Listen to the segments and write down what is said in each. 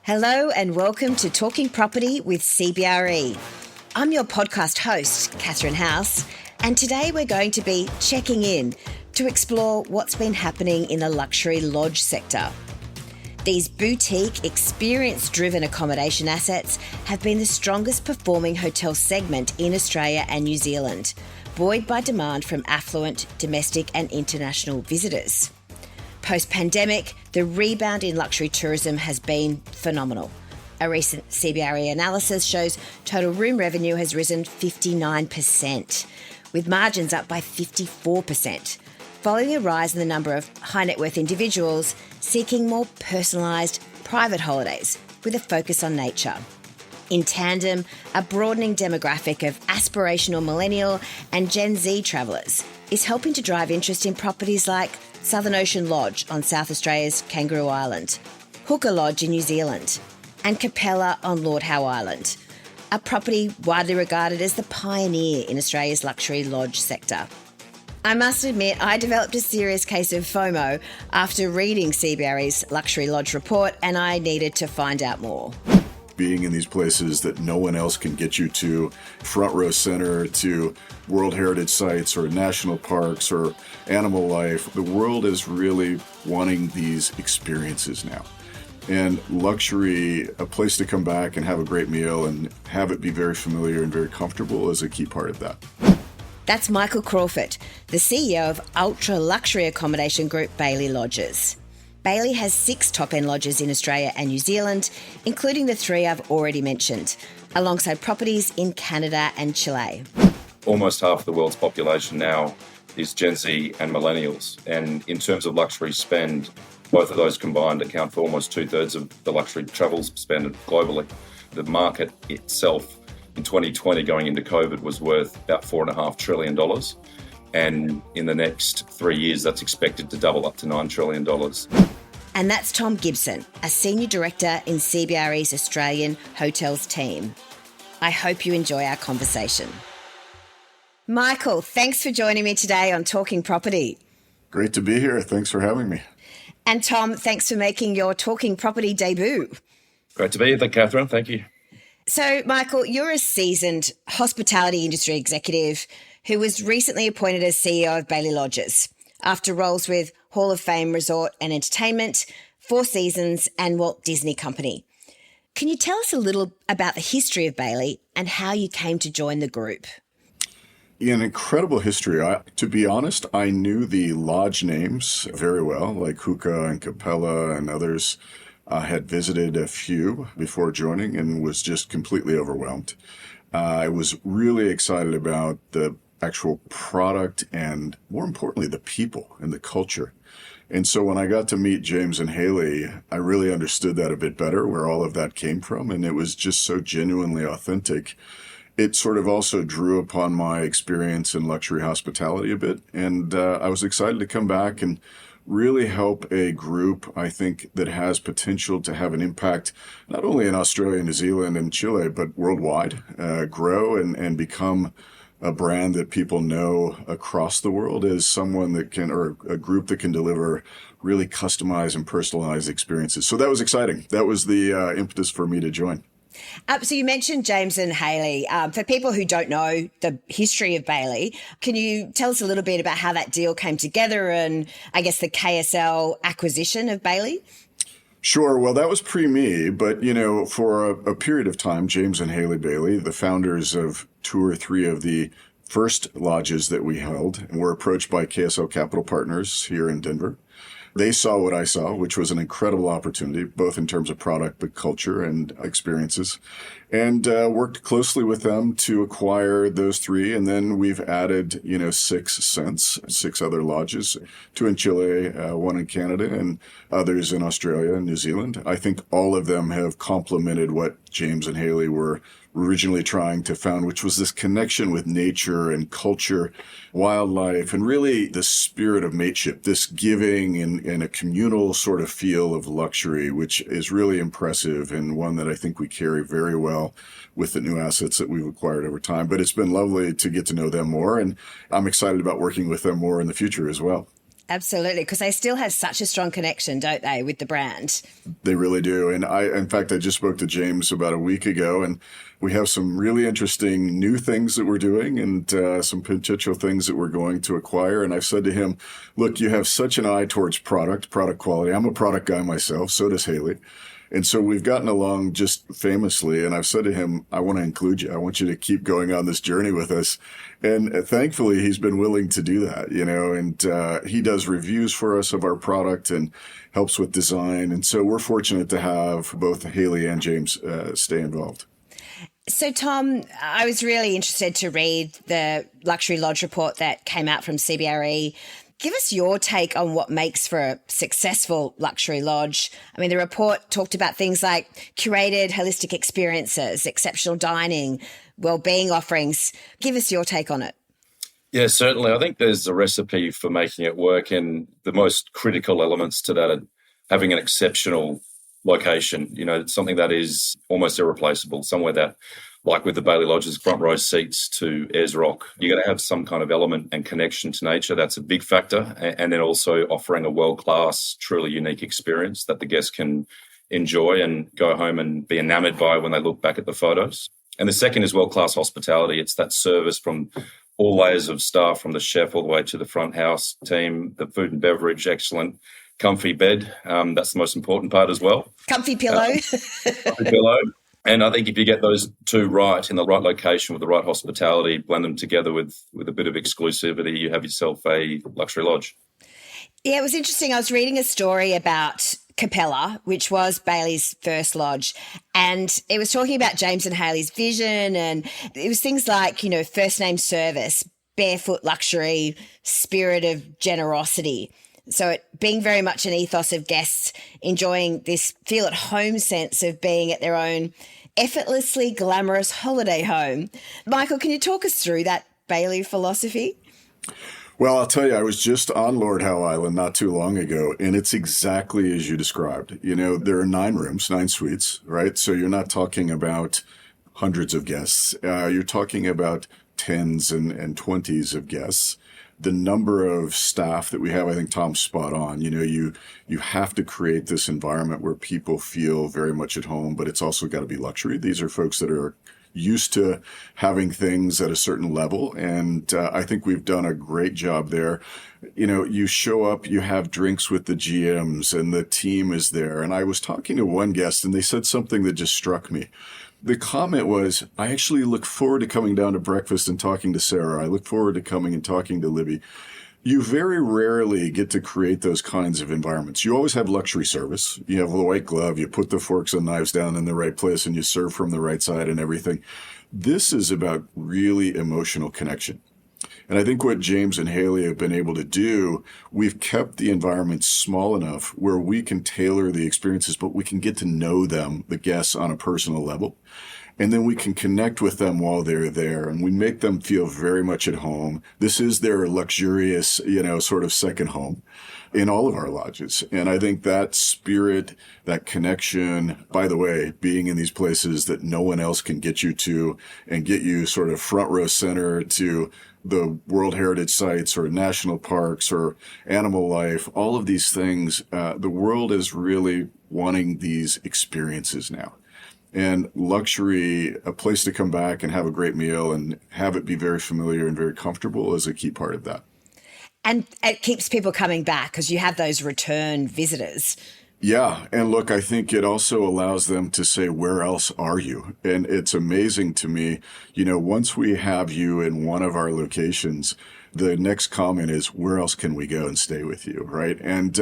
Hello and welcome to Talking Property with CBRE. I'm your podcast host, Catherine House, and today we're going to be checking in to explore what's been happening in the luxury lodge sector. These boutique, experience-driven accommodation assets have been the strongest performing hotel segment in Australia and New Zealand, buoyed by demand from affluent, domestic and international visitors. Post-pandemic, the rebound in luxury tourism has been phenomenal. A recent CBRE analysis shows total room revenue has risen 59%, with margins up by 54%, following a rise in the number of high net worth individuals seeking more personalised, private holidays with a focus on nature. In tandem, a broadening demographic of aspirational millennial and Gen Z travellers is helping to drive interest in properties like Southern Ocean Lodge on South Australia's Kangaroo Island, Hooker Lodge in New Zealand, and Capella on Lord Howe Island, a property widely regarded as the pioneer in Australia's luxury lodge sector. I must admit, I developed a serious case of FOMO after reading CBRE's Luxury Lodge report, and I needed to find out more. Being in these places that no one else can get you to, front row center to World Heritage sites or national parks or animal life, the world is really wanting these experiences now. And luxury, a place to come back and have a great meal and have it be very familiar and very comfortable is a key part of that. That's Michael Crawford, the CEO of ultra-luxury accommodation group Bailey Lodges. Bailey has 6 top-end lodges in Australia and New Zealand, including the 3 I've already mentioned, alongside properties in Canada and Chile. Almost half of the world's population now is Gen Z and millennials. And in terms of luxury spend, both of those combined account for almost 2/3 of the luxury travel spend globally. The market itself in 2020 going into COVID was worth about $4.5 trillion. And in the next 3 years, that's expected to double up to $9 trillion. And that's Tom Gibson, a Senior Director in CBRE's Australian Hotels team. I hope you enjoy our conversation. Michael, thanks for joining me today on Talking Property. Great to be here. Thanks for having me. And Tom, thanks for making your Talking Property debut. Great to be here, Catherine. Thank you. So, Michael, you're a seasoned hospitality industry executive who was recently appointed as CEO of Bailey Lodges after roles with Hall of Fame Resort and Entertainment, Four Seasons and Walt Disney Company. Can you tell us a little about the history of Bailey and how you came to join the group? An incredible history. To be honest, I knew the lodge names very well, like Hookah and Capella and others. I had visited a few before joining and was just completely overwhelmed. I was really excited about the actual product and, more importantly, the people and the culture. And so when I got to meet James and Haley, I really understood that a bit better, where all of that came from. And it was just so genuinely authentic. It sort of also drew upon my experience in luxury hospitality a bit. And I was excited to come back and really help a group, I think, that has potential to have an impact not only in Australia, New Zealand, and Chile, but worldwide, grow and become a brand that people know across the world as someone that can, or a group that can deliver really customized and personalized experiences. So that was exciting. That was the impetus for me to join. So you mentioned James and Haley. For people who don't know the history of Bailey, can you tell us a little bit about how that deal came together and I guess the KSL acquisition of Bailey? Sure. Well, that was pre-me, but, for a period of time, James and Haley Bailey, the founders of 2 or 3 of the first lodges that we held, were approached by KSL Capital Partners here in Denver. They saw what I saw, which was an incredible opportunity, both in terms of product, but culture and experiences, and worked closely with them to acquire those 3. And then we've added, 6 since, 6 other lodges, 2 in Chile, 1 in Canada, and others in Australia and New Zealand. I think all of them have complemented what James and Haley were originally trying to found, which was this connection with nature and culture, wildlife, and really the spirit of mateship, this giving and a communal sort of feel of luxury, which is really impressive and one that I think we carry very well with the new assets that we've acquired over time. But it's been lovely to get to know them more, and I'm excited about working with them more in the future as well. Absolutely, because they still have such a strong connection, don't they, with the brand? They really do. And in fact, I just spoke to James about a week ago, and we have some really interesting new things that we're doing and some potential things that we're going to acquire. And I've said to him, look, you have such an eye towards product quality. I'm a product guy myself. So does Haley. And so we've gotten along just famously. And I've said to him, I want to include you. I want you to keep going on this journey with us. And thankfully, he's been willing to do that, and he does reviews for us of our product and helps with design. And so we're fortunate to have both Haley and James stay involved. So, Tom, I was really interested to read the Luxury Lodge report that came out from CBRE. Give us your take on what makes for a successful luxury lodge. I mean, the report talked about things like curated holistic experiences, exceptional dining, well-being offerings. Give us your take on it. Yeah, certainly. I think there's a recipe for making it work, and the most critical elements to that are having an exceptional location, something that is almost irreplaceable, somewhere that, like with the Bailey Lodge's front row seats to Ayers Rock, you're going to have some kind of element and connection to nature. That's a big factor. And then also offering a world-class, truly unique experience that the guests can enjoy and go home and be enamored by when they look back at the photos. And the second is world-class hospitality. It's that service from all layers of staff, from the chef all the way to the front house team, the food and beverage, excellent, comfy bed. That's the most important part as well. Comfy pillow. Comfy pillow. And I think if you get those two right in the right location with the right hospitality, blend them together with a bit of exclusivity, you have yourself a luxury lodge. Yeah, it was interesting. I was reading a story about Capella, which was Bailey's first lodge, and it was talking about James and Haley's vision, and it was things like, first name service, barefoot luxury, spirit of generosity. So it being very much an ethos of guests enjoying this feel at home sense of being at their own effortlessly glamorous holiday home. Michael, can you talk us through that Bailey philosophy? Well, I'll tell you, I was just on Lord Howe Island not too long ago, and it's exactly as you described. There are 9 rooms, 9 suites, right? So you're not talking about hundreds of guests. You're talking about tens and 20s of guests. The number of staff that we have, I think Tom's spot on. You have to create this environment where people feel very much at home, but it's also got to be luxury. These are folks that are used to having things at a certain level. And I think we've done a great job there. You show up, you have drinks with the GMs and the team is there. And I was talking to one guest and they said something that just struck me. The comment was, I actually look forward to coming down to breakfast and talking to Sarah. I look forward to coming and talking to Libby. You very rarely get to create those kinds of environments. You always have luxury service. You have the white glove. You put the forks and knives down in the right place and you serve from the right side and everything. This is about really emotional connection. And I think what James and Haley have been able to do, we've kept the environment small enough where we can tailor the experiences, but we can get to know them, the guests, on a personal level. And then we can connect with them while they're there, and we make them feel very much at home. This is their luxurious, sort of second home in all of our lodges. And I think that spirit, that connection, by the way, being in these places that no one else can get you to and get you sort of front row center to the World Heritage Sites or national parks or animal life, all of these things, the world is really wanting these experiences now. And luxury, a place to come back and have a great meal and have it be very familiar and very comfortable is a key part of that. And it keeps people coming back because you have those return visitors. Yeah. And look, I think it also allows them to say, where else are you? And it's amazing to me, once we have you in one of our locations, the next comment is, where else can we go and stay with you, right? And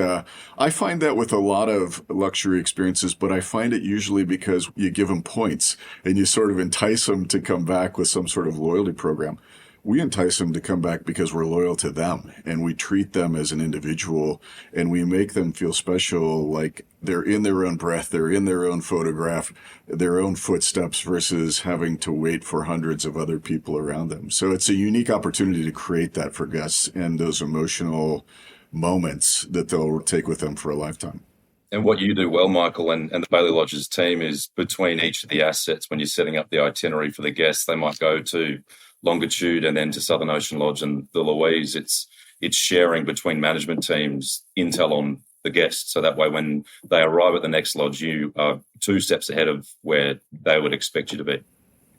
I find that with a lot of luxury experiences, but I find it usually because you give them points and you sort of entice them to come back with some sort of loyalty program. We entice them to come back because we're loyal to them and we treat them as an individual and we make them feel special, like they're in their own breath, they're in their own photograph, their own footsteps versus having to wait for hundreds of other people around them. So it's a unique opportunity to create that for guests and those emotional moments that they'll take with them for a lifetime. And what you do well, Michael, and the Bailey Lodge's team is between each of the assets, when you're setting up the itinerary for the guests, they might go to Longitude and then to Southern Ocean Lodge and the Louise. It's it's sharing between management teams intel on the guests. So that way, when they arrive at the next lodge, you are 2 steps ahead of where they would expect you to be.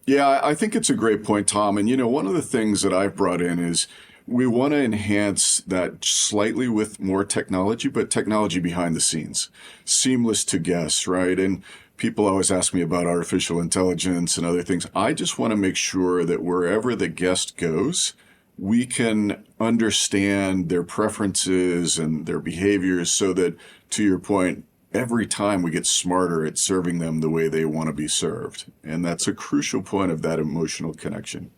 Yeah, I think it's a great point, Tom. And, one of the things that I've brought in is we want to enhance that slightly with more technology, but technology behind the scenes, seamless to guests, right? And people always ask me about artificial intelligence and other things. I just want to make sure that wherever the guest goes, we can understand their preferences and their behaviors so that, to your point, every time we get smarter at serving them the way they want to be served. And that's a crucial point of that emotional connection.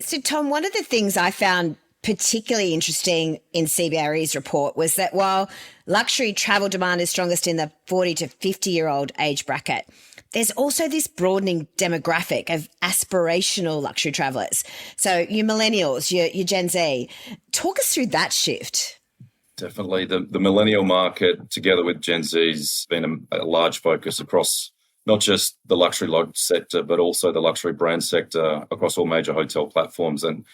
So, Tom, one of the things I found particularly interesting in CBRE's report was that while luxury travel demand is strongest in the 40 to 50-year-old age bracket, there's also this broadening demographic of aspirational luxury travellers. So you millennials, you Gen Z, talk us through that shift. Definitely. The millennial market, together with Gen Z, has been a large focus across not just the luxury lodge sector, but also the luxury brand sector across all major hotel platforms, and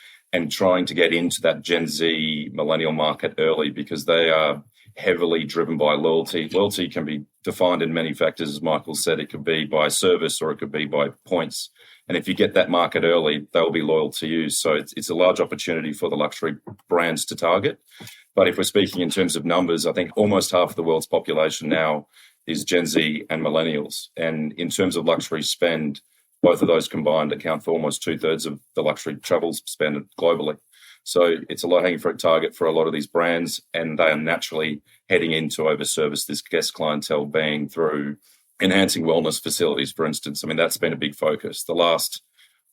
trying to get into that Gen Z millennial market early, because they are heavily driven by loyalty. Loyalty can be defined in many factors, as Michael said. It could be by service or it could be by points. And if you get that market early, they'll be loyal to you. So it's a large opportunity for the luxury brands to target. But if we're speaking in terms of numbers, I think almost half of the world's population now is Gen Z and millennials. And in terms of luxury spend, both of those combined account for almost 2/3 of the luxury travel spend globally. So it's a low-hanging fruit target for a lot of these brands, and they are naturally heading into over-service this guest clientele, being through enhancing wellness facilities, for instance. I mean, that's been a big focus. The last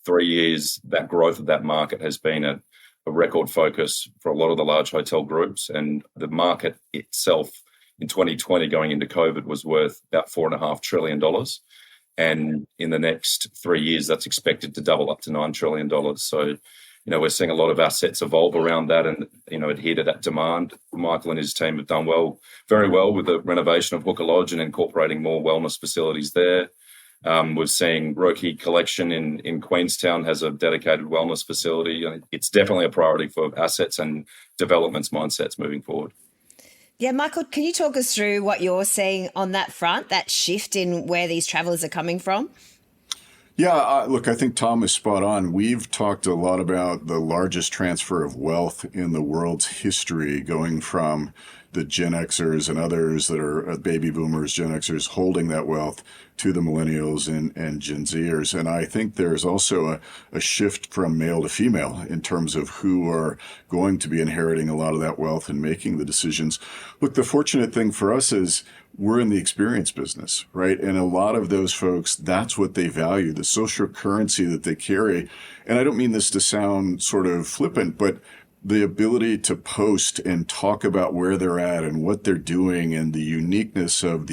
3 years, that growth of that market has been a record focus for a lot of the large hotel groups, and the market itself in 2020 going into COVID was worth about $4.5 trillion. And in the next 3 years, that's expected to double up to $9 trillion. So, we're seeing a lot of assets evolve around that and, adhere to that demand. Michael and his team have done very well with the renovation of Hooker Lodge and incorporating more wellness facilities there. We're seeing Roki Collection in Queenstown has a dedicated wellness facility. It's definitely a priority for assets and developments mindsets moving forward. Yeah, Michael, can you talk us through what you're seeing on that front, that shift in where these travellers are coming from? Yeah, look, I think Tom is spot on. We've talked a lot about the largest transfer of wealth in the world's history, going from the Gen Xers and others that are baby boomers, Gen Xers, holding that wealth to the millennials and Gen Zers. And I think there's also a shift from male to female in terms of who are going to be inheriting a lot of that wealth and making the decisions. Look, the fortunate thing for us is we're in the experience business, right? And a lot of those folks, that's what they value, the social currency that they carry. And I don't mean this to sound sort of flippant, but the ability to post and talk about where they're at and what they're doing and the uniqueness of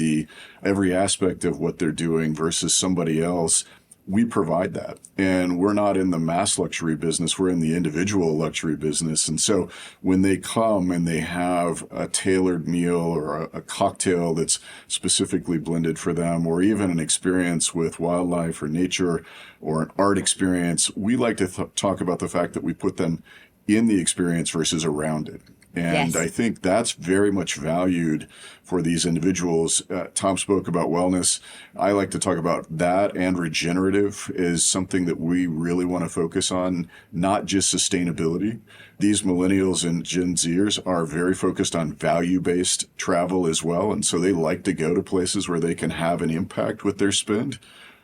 every aspect of what they're doing versus somebody else, we provide that. And we're not in the mass luxury business. We're in the individual luxury business. And so when they come and they have a tailored meal or a cocktail that's specifically blended for them, or even an experience with wildlife or nature or an art experience, we like to talk about the fact that we put them in the experience versus around it. And yes. I think that's very much valued for these individuals. Tom spoke about wellness. I like to talk about that, and regenerative is something that we really want to focus on, not just sustainability. These millennials and Gen Zers are very focused on value-based travel as well. And so they like to go to places where they can have an impact with their spend.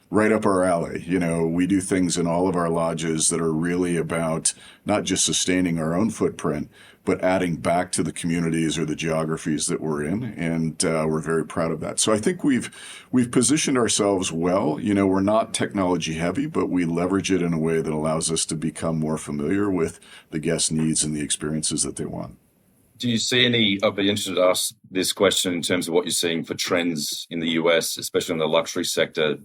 Right up our alley. We do things in all of our lodges that are really about not just sustaining our own footprint, but adding back to the communities or the geographies that we're in. And we're very proud of that. So I think we've positioned ourselves well. We're not technology heavy, but we leverage it in a way that allows us to become more familiar with the guest needs and the experiences that they want. Do you see I'd be interested to ask this question in terms of what you're seeing for trends in the US, especially in the luxury sector.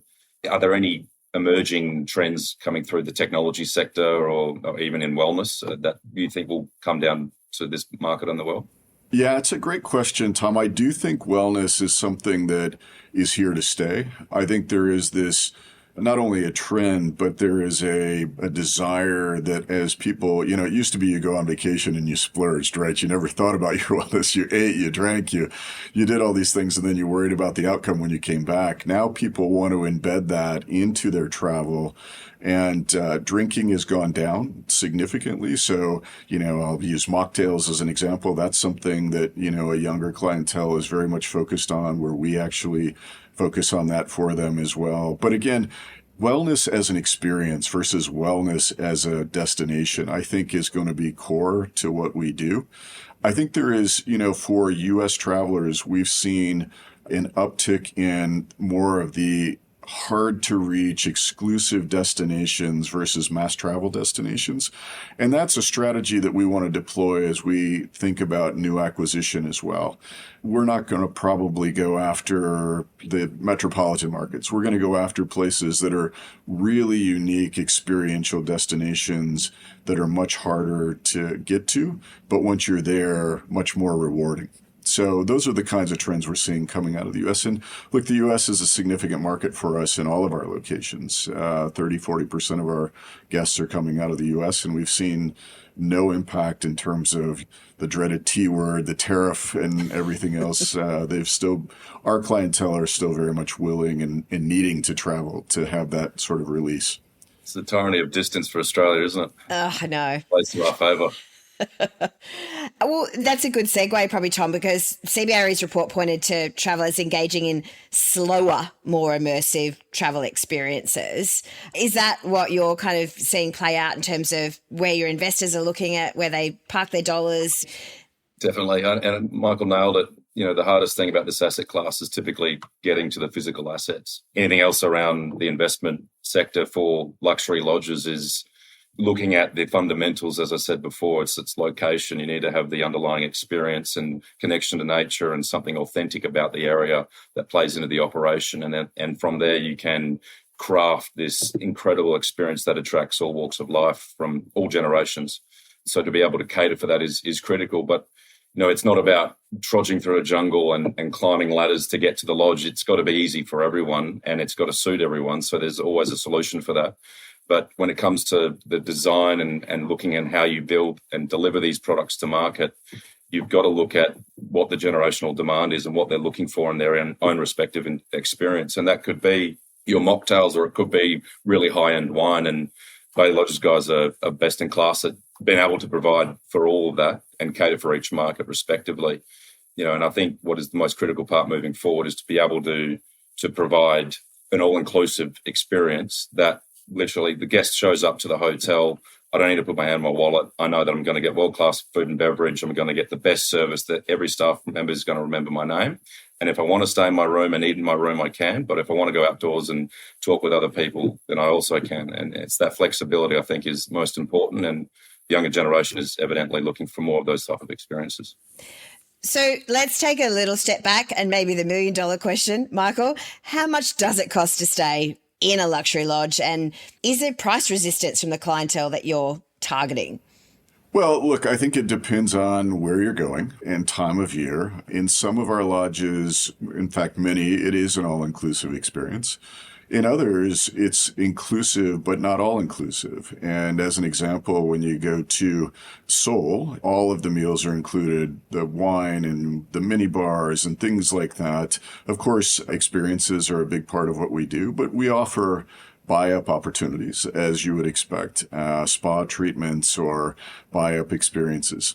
Are there any emerging trends coming through the technology sector or even in wellness that you think will come down to this market in the world? Yeah, it's a great question, Tom. I do think wellness is something that is here to stay. I think there is this not only a trend, but there is a desire that as people, it used to be you go on vacation and you splurged, right? You never thought about your wellness. You ate, you drank, you did all these things, and then you worried about the outcome when you came back. Now people want to embed that into their travel. And drinking has gone down significantly. So, I'll use mocktails as an example. That's something that, a younger clientele is very much focused on, where we actually focus on that for them as well. But again, wellness as an experience versus wellness as a destination, I think is going to be core to what we do. I think there is, for U.S. travelers, we've seen an uptick in more of the hard to reach exclusive destinations versus mass travel destinations. And that's a strategy that we want to deploy as we think about new acquisition as well. We're not going to probably go after the metropolitan markets. We're going to go after places that are really unique experiential destinations that are much harder to get to, but once you're there, much more rewarding. So those are the kinds of trends we're seeing coming out of the U.S. And look, the U.S. is a significant market for us in all of our locations. 30-40% of our guests are coming out of the U.S. and we've seen no impact in terms of the dreaded T word, the tariff, and everything else. Our clientele are still very much willing and needing to travel to have that sort of release. It's the tyranny of distance for Australia, isn't it? I know. Plays to our favour. Well, that's a good segue probably, Tom, because CBRE's report pointed to travellers engaging in slower, more immersive travel experiences. Is that what you're kind of seeing play out in terms of where your investors are looking at, where they park their dollars? Definitely. And Michael nailed it. The hardest thing about this asset class is typically getting to the physical assets. Anything else around the investment sector for luxury lodges is looking at the fundamentals. As I said before, it's location. You need to have the underlying experience and connection to nature and something authentic about the area that plays into the operation. And from there, you can craft this incredible experience that attracts all walks of life from all generations. So to be able to cater for that is critical. But it's not about trudging through a jungle and climbing ladders to get to the lodge. It's got to be easy for everyone and it's got to suit everyone. So there's always a solution for that. But when it comes to the design and looking at how you build and deliver these products to market, you've got to look at what the generational demand is and what they're looking for in their own respective experience. And that could be your mocktails or it could be really high-end wine. And Bay Lodges guys are best in class at being able to provide for all of that and cater for each market respectively. And I think what is the most critical part moving forward is to be able to provide an all-inclusive experience that literally the guest shows up to the hotel. I don't need to put my hand in my wallet. I know that I'm going to get world-class food and beverage. I'm going to get the best service, that every staff member is going to remember my name. And if I want to stay in my room and eat in my room, I can. But if I want to go outdoors and talk with other people, then I also can. And it's that flexibility, I think, is most important. And the younger generation is evidently looking for more of those type of experiences. So let's take a little step back and maybe the $1 million question, Michael. How much does it cost to stay in a luxury lodge, and is there price resistance from the clientele that you're targeting? Well, look, I think it depends on where you're going and time of year. In some of our lodges, in fact, many, it is an all-inclusive experience. In others, it's inclusive, but not all-inclusive. And as an example, when you go to Seoul, all of the meals are included, the wine and the mini bars and things like that. Of course, experiences are a big part of what we do, but we offer buy-up opportunities, as you would expect, spa treatments or buy-up experiences.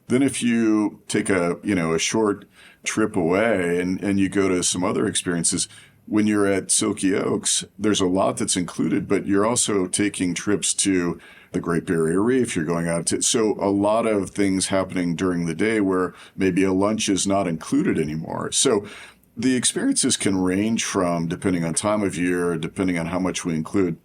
Then if you take a short trip away and you go to some other experiences, when you're at Silky Oaks, there's a lot that's included, but you're also taking trips to the Great Barrier Reef. You're going out to, so a lot of things happening during the day where maybe a lunch is not included anymore. So the experiences can range from, depending on time of year, depending on how much we include,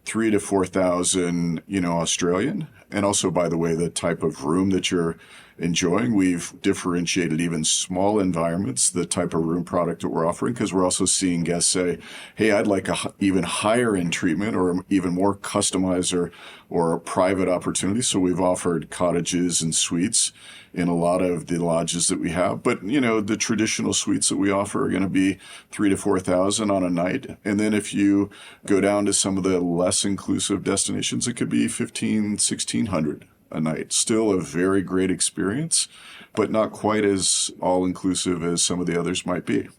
3,000 to 4,000, Australian. And also, by the way, the type of room that you're enjoying. We've differentiated even small environments, the type of room product that we're offering, because we're also seeing guests say, hey, I'd like a even higher end treatment or even more customized or a private opportunity. So we've offered cottages and suites in a lot of the lodges that we have. But, the traditional suites that we offer are going to be 3,000 to 4,000 on a night. And then if you go down to some of the less inclusive destinations, it could be 1,500, 1,600 a night. Still a very great experience, but not quite as all-inclusive as some of the others might be.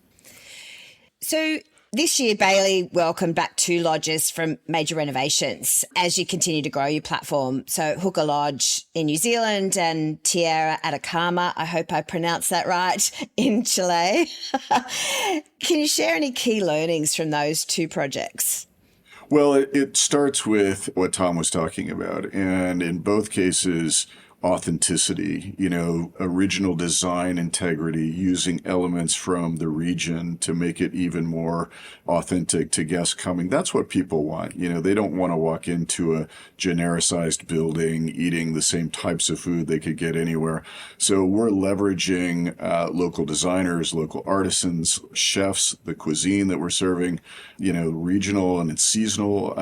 So this year, Bailey welcomed back 2 lodges from major renovations as you continue to grow your platform. So Hooker Lodge in New Zealand and Tierra Atacama, I hope I pronounced that right, in Chile. Can you share any key learnings from those 2 projects? Well, it starts with what Tom was talking about. And in both cases, authenticity, original design integrity, using elements from the region to make it even more authentic to guests coming. That's what people want. They don't want to walk into a genericized building eating the same types of food they could get anywhere. So we're leveraging local designers, local artisans, chefs, the cuisine that we're serving, regional and it's seasonal,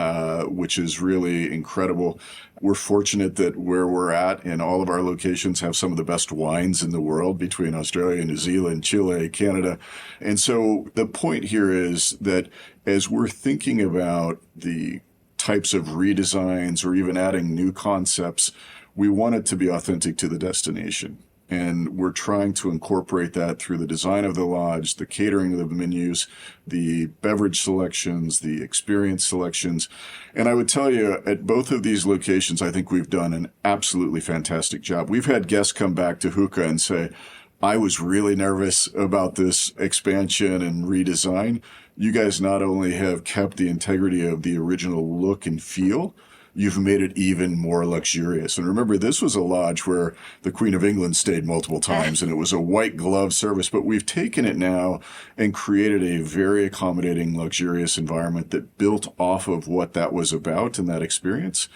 which is really incredible. We're fortunate that where we're at and all of our locations have some of the best wines in the world between Australia, New Zealand, Chile, Canada. And so the point here is that as we're thinking about the types of redesigns or even adding new concepts, we want it to be authentic to the destination. And we're trying to incorporate that through the design of the lodge, the catering of the menus, the beverage selections, the experience selections. And I would tell you, at both of these locations, I think we've done an absolutely fantastic job. We've had guests come back to Hookah and say, I was really nervous about this expansion and redesign. You guys not only have kept the integrity of the original look and feel, you've made it even more luxurious. And remember, this was a lodge where the Queen of England stayed multiple times, and it was a white glove service. But we've taken it now and created a very accommodating, luxurious environment that built off of what that was about and that experience.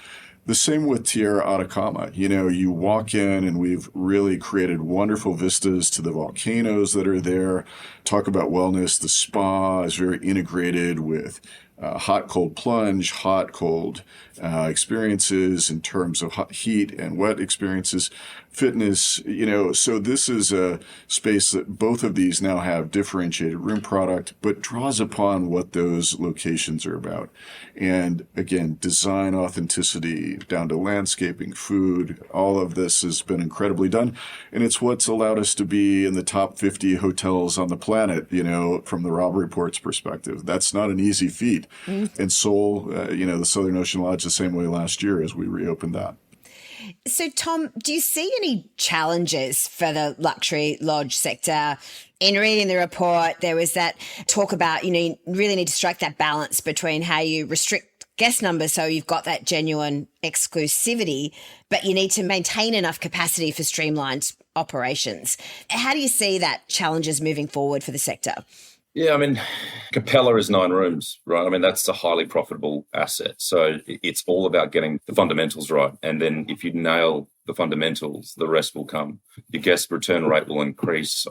The same with Tierra Atacama. You walk in and we've really created wonderful vistas to the volcanoes that are there. Talk about wellness. The spa is very integrated with hot, cold plunge, hot, cold experiences in terms of hot, heat and wet experiences, fitness, so this is a space that both of these now have differentiated room product, but draws upon what those locations are about. And again, design authenticity down to landscaping, food, all of this has been incredibly done. And it's what's allowed us to be in the top 50 hotels on the planet, from the Robb Report's perspective. That's not an easy feat. And Seoul, the Southern Ocean Lodge the same way last year as we reopened that. So, Tom, do you see any challenges for the luxury lodge sector? In reading the report, there was that talk about, you really need to strike that balance between how you restrict guest numbers so you've got that genuine exclusivity, but you need to maintain enough capacity for streamlined operations. How do you see that challenges moving forward for the sector? Yeah, Capella is 9 rooms, right? That's a highly profitable asset. So it's all about getting the fundamentals right. And then if you nail the fundamentals, the rest will come. Your guest return rate will increase.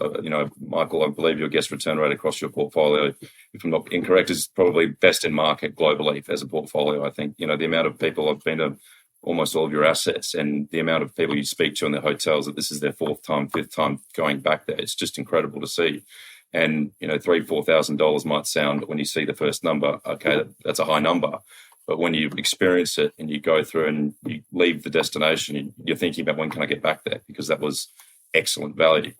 Michael, I believe your guest return rate across your portfolio, if I'm not incorrect, is probably best in market globally as a portfolio. I think, the amount of people I've been to almost all of your assets and the amount of people you speak to in the hotels that this is their 4th time, 5th time going back there. It's just incredible to see. And, $3,000-$4,000 might sound, when you see the first number, okay, that's a high number. But when you experience it and you go through and you leave the destination, you're thinking about when can I get back there, because that was excellent value.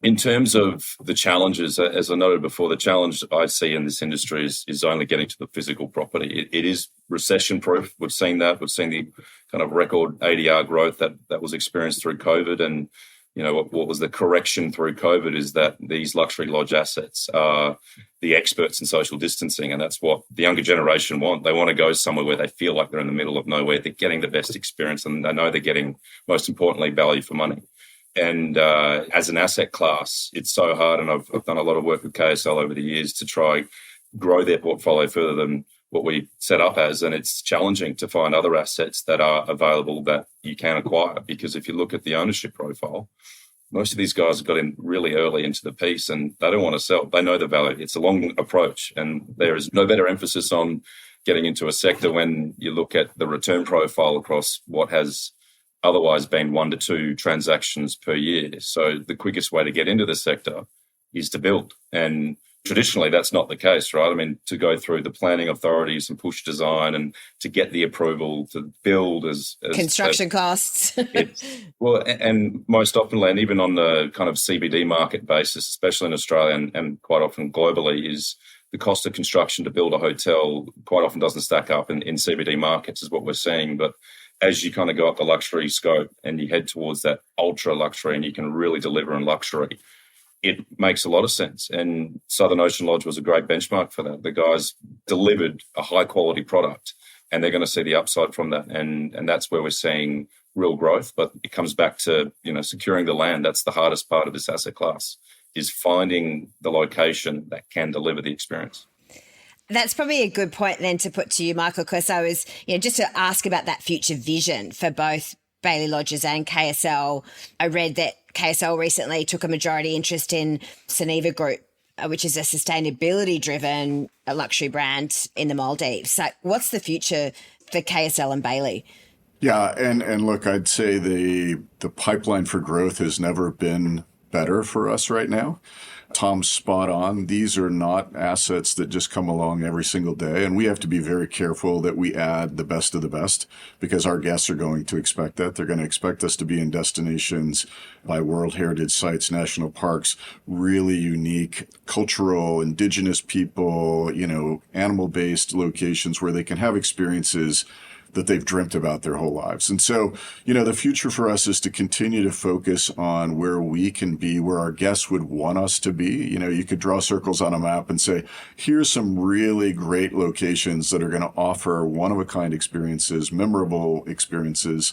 In terms of the challenges, as I noted before, the challenge I see in this industry is only getting to the physical property. It is recession-proof. We've seen that. We've seen the kind of record ADR growth that was experienced through COVID. And what was the correction through COVID is that these luxury lodge assets are the experts in social distancing, and that's what the younger generation want. They want to go somewhere where they feel like they're in the middle of nowhere. They're getting the best experience, and they know they're getting, most importantly, value for money. And as an asset class, it's so hard, and I've done a lot of work with KSL over the years to try grow their portfolio further than what we set up as, and it's challenging to find other assets that are available that you can acquire. Because if you look at the ownership profile, most of these guys have got in really early into the piece and they don't want to sell. They know the value. It's a long approach, and there is no better emphasis on getting into a sector when you look at the return profile across what has otherwise been 1 to 2 transactions per year. So the quickest way to get into the sector is to build. And traditionally, that's not the case, right? I mean, to go through the planning authorities and push design and to get the approval to build as construction costs. Well, and most often, and even on the kind of CBD market basis, especially in Australia and quite often globally, is the cost of construction to build a hotel quite often doesn't stack up in CBD markets, is what we're seeing. But as you kind of go up the luxury scope and you head towards that ultra luxury and you can really deliver in luxury, it makes a lot of sense. And Southern Ocean Lodge was a great benchmark for that. The guys delivered a high quality product and they're going to see the upside from that. And that's where we're seeing real growth. But it comes back to, securing the land. That's the hardest part of this asset class, is finding the location that can deliver the experience. That's probably a good point then to put to you, Michael, because I was, just to ask about that future vision for both Bailey Lodges and KSL. I read that KSL recently took a majority interest in Soneva Group, which is a sustainability-driven luxury brand in the Maldives. So what's the future for KSL and Bailey? Yeah, and look, I'd say the pipeline for growth has never been better for us right now. Tom's spot on. These are not assets that just come along every single day. And we have to be very careful that we add the best of the best, because our guests are going to expect that. They're going to expect us to be in destinations by World Heritage Sites, national parks, really unique cultural, indigenous people, animal-based locations where they can have experiences that they've dreamt about their whole lives. And so, the future for us is to continue to focus on where we can be, where our guests would want us to be. You could draw circles on a map and say, here's some really great locations that are going to offer one-of-a-kind experiences, memorable experiences,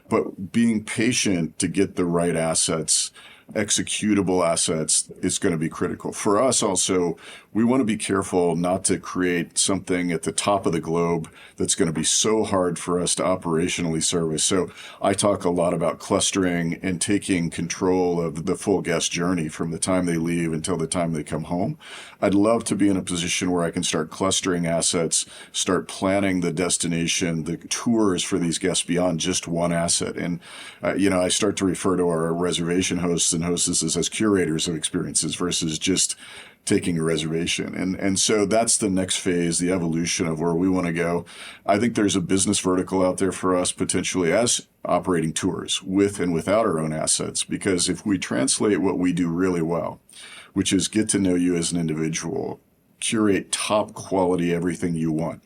but being patient to get the right assets, executable assets, is going to be critical. For us also, we want to be careful not to create something at the top of the globe that's going to be so hard for us to operationally service. So I talk a lot about clustering and taking control of the full guest journey from the time they leave until the time they come home. I'd love to be in a position where I can start clustering assets, start planning the destination, the tours for these guests beyond just one asset. And, I start to refer to our reservation hosts and hostesses as curators of experiences versus just taking a reservation. And so that's the next phase, the evolution of where we want to go. I think there's a business vertical out there for us potentially as operating tours with and without our own assets, because if we translate what we do really well, which is get to know you as an individual, curate top quality everything you want,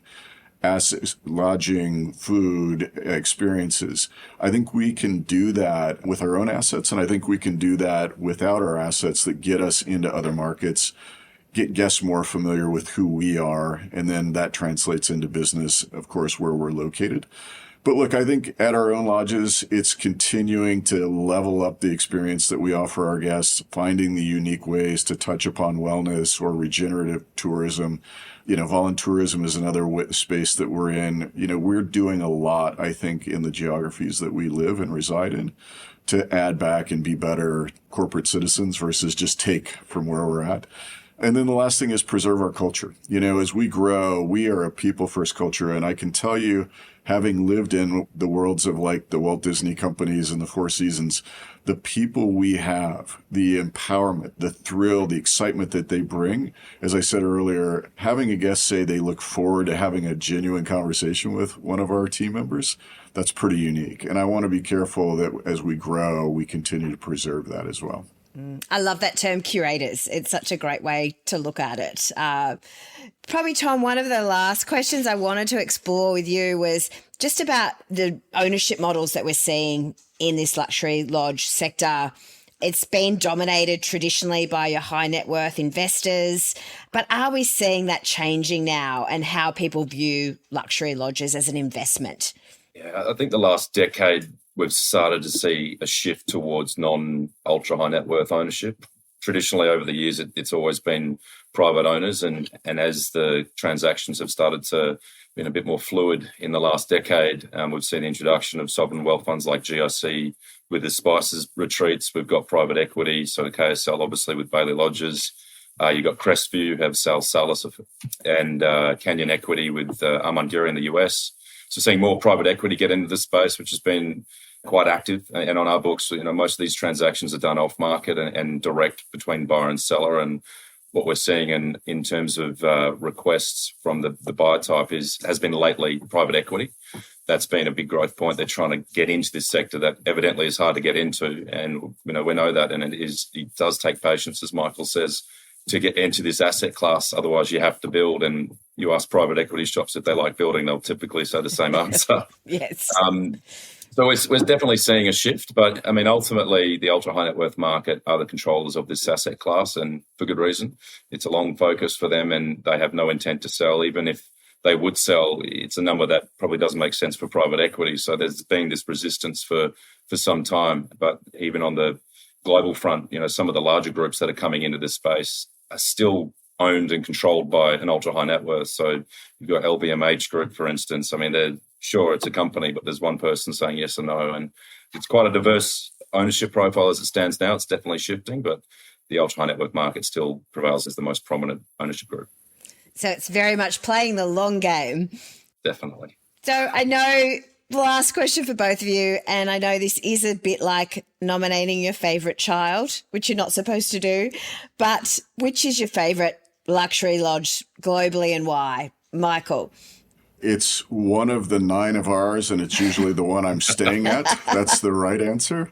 assets, lodging, food, experiences. I think we can do that with our own assets, and I think we can do that without our assets that get us into other markets, get guests more familiar with who we are, and then that translates into business, of course, where we're located. But look, I think at our own lodges, it's continuing to level up the experience that we offer our guests, finding the unique ways to touch upon wellness or regenerative tourism. Voluntourism is another space that we're in. We're doing a lot, I think, in the geographies that we live and reside in to add back and be better corporate citizens versus just take from where we're at. And then the last thing is preserve our culture. As we grow, we are a people-first culture. And I can tell you, having lived in the worlds of like the Walt Disney companies and the Four Seasons, the people we have, the empowerment, the thrill, the excitement that they bring. As I said earlier, having a guest say they look forward to having a genuine conversation with one of our team members, that's pretty unique. And I want to be careful that as we grow, we continue to preserve that as well. I love that term, curators. It's such a great way to look at it. Probably, Tom, one of the last questions I wanted to explore with you was just about the ownership models that we're seeing in this luxury lodge sector. It's been dominated traditionally by your high net worth investors, but are we seeing that changing now and how people view luxury lodges as an investment? Yeah, I think the last decade we've started to see a shift towards non-ultra high net worth ownership. traditionally over the years, it's always been private owners. And as the transactions have started to be a bit more fluid in the last decade, we've seen the introduction of sovereign wealth funds like GIC with the Spices retreats. We've got private equity, so the KSL obviously with Bailey Lodges. You've got Crestview, have Sal Salas, and Canyon Equity with Armandura in the US. So seeing more private equity get into the space, which has been quite active. And on our books, most of these transactions are done off market and direct between buyer and seller. And what we're seeing in terms of requests from the buyer type has been lately private equity. That's been a big growth point. They're trying to get into this sector that evidently is hard to get into. And we know that. And it does take patience, as Michael says, to get into this asset class. Otherwise, you have to build. And you ask private equity shops if they like building, they'll typically say the same answer. Yes. So we're definitely seeing a shift. But, I mean, ultimately, the ultra-high net worth market are the controllers of this asset class, and for good reason. It's a long focus for them, and they have no intent to sell. Even if they would sell, it's a number that probably doesn't make sense for private equity. So there's been this resistance for some time. But even on the global front, some of the larger groups that are coming into this space are still owned and controlled by an ultra-high net worth. So you've got LVMH Group, for instance. I mean, they're sure it's a company, but there's one person saying yes or no. And it's quite a diverse ownership profile as it stands now. It's definitely shifting, but the ultra-high net worth market still prevails as the most prominent ownership group. So it's very much playing the long game. Definitely. So I know the last question for both of you, and I know this is a bit like nominating your favourite child, which you're not supposed to do, but which is your favourite luxury lodge globally and why? Michael? It's one of the 9 of ours, and it's usually the one I'm staying at. That's the right answer.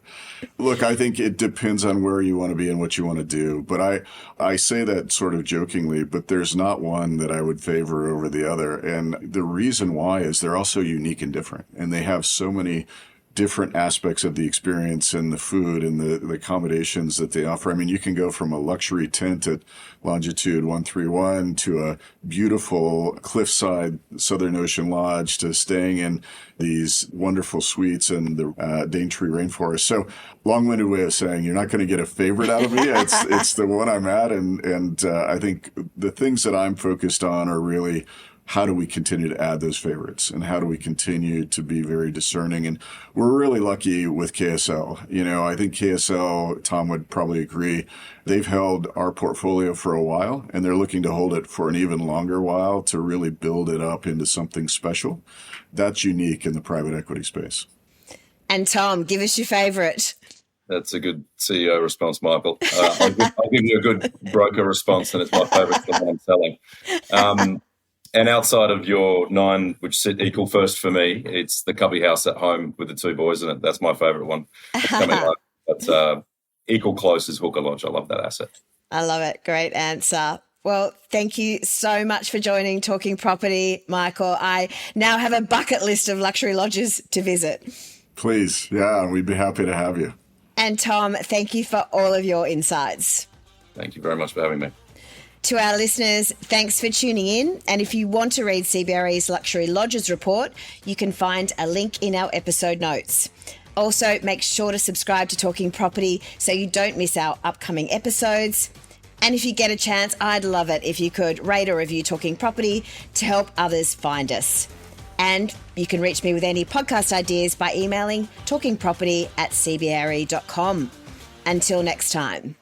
Look, I think it depends on where you want to be and what you want to do. But I say that sort of jokingly, but there's not one that I would favor over the other. And the reason why is they're also unique and different. And they have so many different aspects of the experience and the food and the accommodations that they offer. I mean, you can go from a luxury tent at Longitude 131 to a beautiful cliffside Southern Ocean Lodge to staying in these wonderful suites in the Daintree Rainforest. So long-winded way of saying you're not going to get a favorite out of me. It's the one I'm at. And I think the things that I'm focused on are really how do we continue to add those favorites and how do we continue to be very discerning? And we're really lucky with KSL. I think KSL, Tom would probably agree, they've held our portfolio for a while and they're looking to hold it for an even longer while to really build it up into something special. That's unique in the private equity space. And Tom, give us your favorite. That's a good CEO response, Michael. I'll give you a good broker response, and it's my favorite thing I'm selling. And outside of your 9, which sit equal first for me, it's the Cubby House at home with the 2 boys in it. That's my favourite one. But equal close is Hooker Lodge. I love that asset. I love it. Great answer. Well, thank you so much for joining Talking Property, Michael. I now have a bucket list of luxury lodges to visit. Please. Yeah, we'd be happy to have you. And Tom, thank you for all of your insights. Thank you very much for having me. To our listeners, thanks for tuning in. And if you want to read CBRE's Luxury Lodges report, you can find a link in our episode notes. Also, make sure to subscribe to Talking Property so you don't miss our upcoming episodes. And if you get a chance, I'd love it if you could rate or review Talking Property to help others find us. And you can reach me with any podcast ideas by emailing talkingproperty@cbre.com. Until next time.